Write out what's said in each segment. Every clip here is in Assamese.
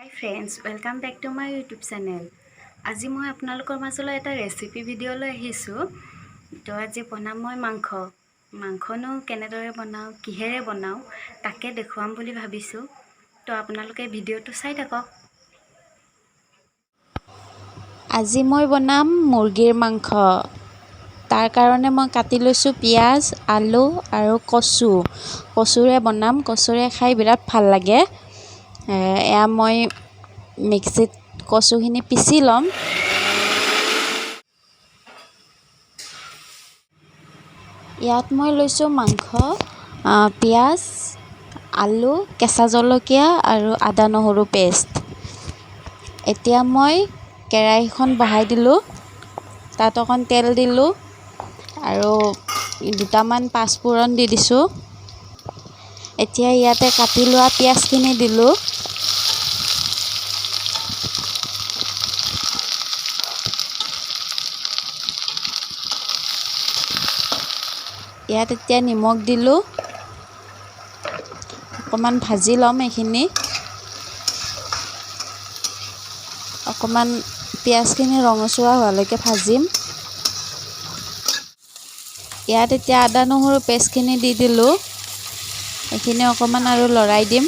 Hi friends, welcome back to my YouTube channel. আজি মই আপোনালোকৰ মাজলৈ এটা ৰেচিপি ভিডিঅ' লৈ আহিছো। তো আজি বনাম মই মাংখনো কেনেদৰে বনাও, কিহেৰে বনাও তাকে দেখুৱাম বুলি ভাবিছো। তো আপোনালোকে ভিডিঅ'টো চাই থাকক। আজি মই বনাম মুৰ্গীৰ মাংস। তাৰ কাৰণে মই কাটি লৈছো পিয়াজ, আলু আৰু কচুৰে বনাম। কচুৰে খাই বিৰাট ভাল লাগে। এয়া মই মিক্সিত কচুখিনি পিচি ল'ম। ইয়াত মই লৈছোঁ মাংস, পিয়াজ, আলু, কেঁচা জলকীয়া আৰু আদা নহৰু পেষ্ট। এতিয়া মই কেৰাহীখন বহাই দিলোঁ, তাত অকণ তেল দিলোঁ আৰু দুটামান পাঁচফোৰণ দি দিছোঁ। এতিয়া ইয়াতে কাটি লোৱা পিঁয়াজখিনি দিলোঁ। ইয়াত এতিয়া নিমখ দিলোঁ, অকণমান ভাজি ল'ম এইখিনি। অকণমান পিঁয়াজখিনি ৰঙচুৱা হোৱালৈকে ভাজিম। ইয়াত এতিয়া আদা নহৰু পেষ্টখিনি দি দিলোঁ। এইখিনি অকণমান আৰু লৰাই দিম।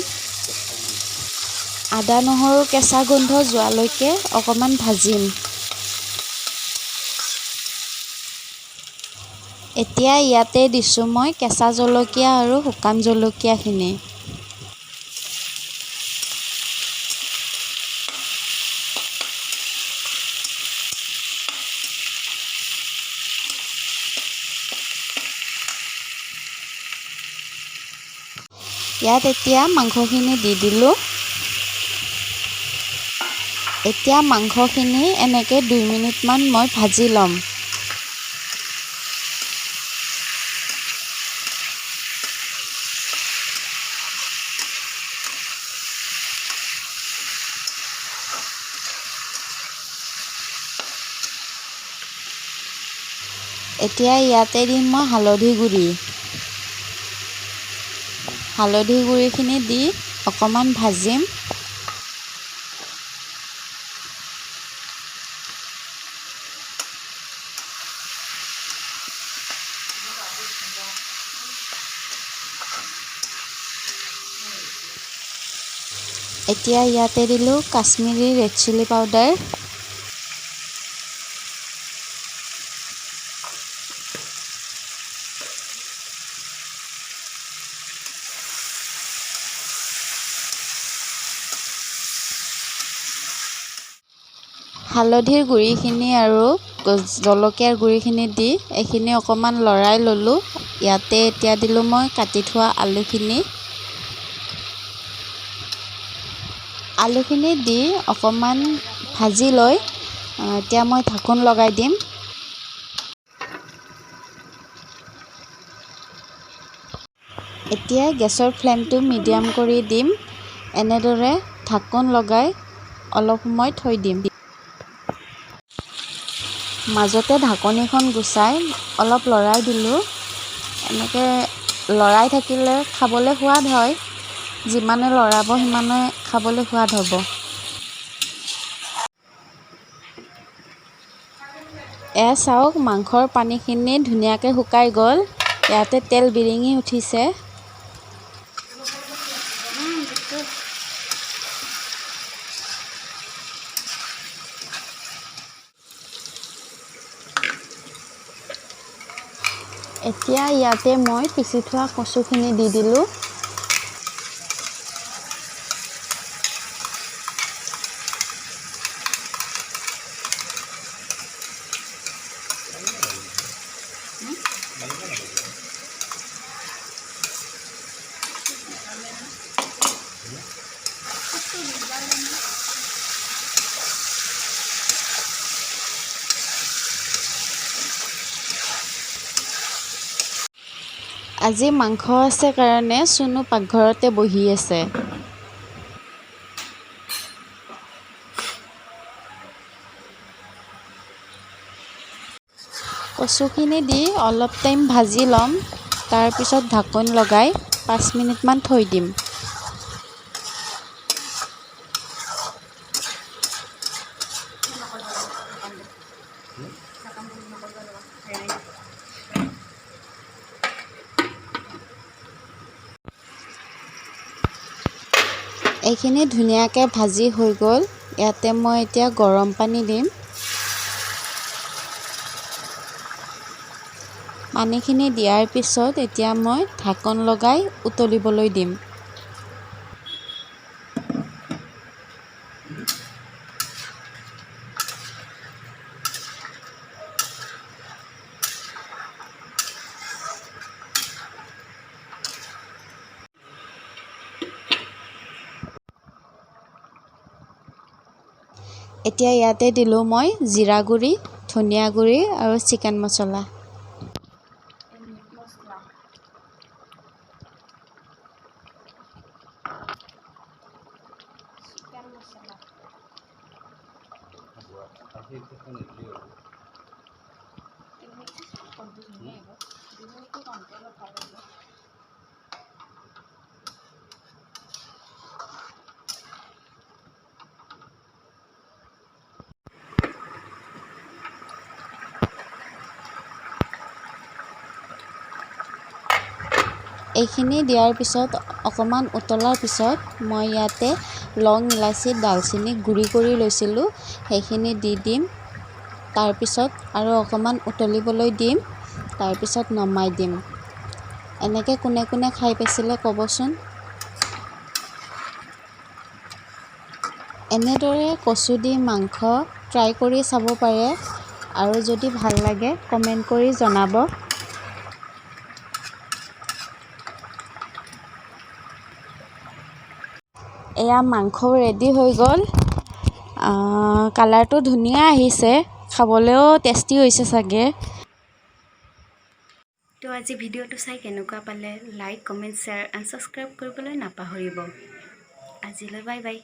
আদা নহৰু কেঁচা গোন্ধ যোৱালৈকে অকণমান ভাজিম। এতিয়া ইয়াতে দিছোঁ মই কেঁচা জলকীয়া আৰু শুকান জলকীয়াখিনি। ইয়াত এতিয়া মাংসখিনি দি দিলোঁ। এতিয়া মাংসখিনি এনেকৈ 2 মিনিটমান মই ভাজি ল'ম। এতিয়া ইয়াতে দিম মই হালধি গুড়িখিনি দি অকণমান ভাজিম। এতিয়া ইয়াতে দিলোঁ কাশ্মীৰী ৰেড চিলি পাউডাৰ। হালধিৰ গুড়িখিনি আৰু জলকীয়াৰ গুড়িখিনি দি এইখিনি অকণমান লৰাই ল'লোঁ। ইয়াতে এতিয়া দিলোঁ মই কাটি থোৱা আলুখিনি দি অকণমান ভাজি লৈ এতিয়া মই ঢাকোন লগাই দিম। এতিয়া গেছৰ ফ্লেমটো মিডিয়াম কৰি দিম। এনেদৰে ঢাকোন লগাই অলপ সময় থৈ দিম। মাজতে ঢাকনিখন গুচাই অলপ লৰাই দিলোঁ। এনেকৈ লৰাই থাকিলে খাবলৈ সোৱাদ হয়। যিমানে লৰাব সিমানে খাবলৈ সোৱাদ হ'ব। এয়া চাওক, মাংসৰ পানীখিনি ধুনীয়াকৈ শুকাই গ'ল। ইয়াতে তেল বিৰিঙি উঠিছে। এতিয়া ইয়াতে মই পিচি থোৱা কচুখিনি দি দিলোঁ। আজি মাংস আছে কাৰণে চুনু পাকঘৰতে বহি আছে। কচুখিনি দি অলপ টাইম ভাজি ল'ম। তাৰপিছত ঢাকোন লগাই 5 মিনিটমান থৈ দিম। এইখিনি ধুনীয়াকৈ ভাজি হৈ গ'ল। ইয়াতে মই এতিয়া গৰম পানী দিম। পানীখিনি দিয়াৰ পিছত এতিয়া মই ঢাকন লগাই উতলিবলৈ দিম। এতিয়া ইয়াতে দিলোঁ মই জিৰা গুড়ি, ধনিয়া গুড়ি আৰু চিকেন মছলা। এইখিনি দিয়াৰ পিছত অকণমান উতলাৰ পিছত মই ইয়াতে লং, ইলাচি, ডালচেনি গুড়ি কৰি লৈছিলোঁ, সেইখিনি দি দিম। তাৰপিছত আৰু অকণমান উতলিবলৈ দিম, তাৰপিছত নমাই দিম। এনেকৈ কোনে কোনে খাই পাইছিলে ক'বচোন। এনেদৰে কচু দি মাংস ট্ৰাই কৰি চাব পাৰে আৰু যদি ভাল লাগে কমেণ্ট কৰি জনাব। এয়া মাংসও ৰেডি হৈ গ'ল। কালাৰটো ধুনীয়া আহিছে, খাবলৈও টেষ্টি হৈছে চাগে। তো আজি ভিডিঅ'টো চাই কেনেকুৱা পালে like, comment, share and subscribe কৰিবলৈ নাপাহৰিব। আজিলৈ বাই বাই।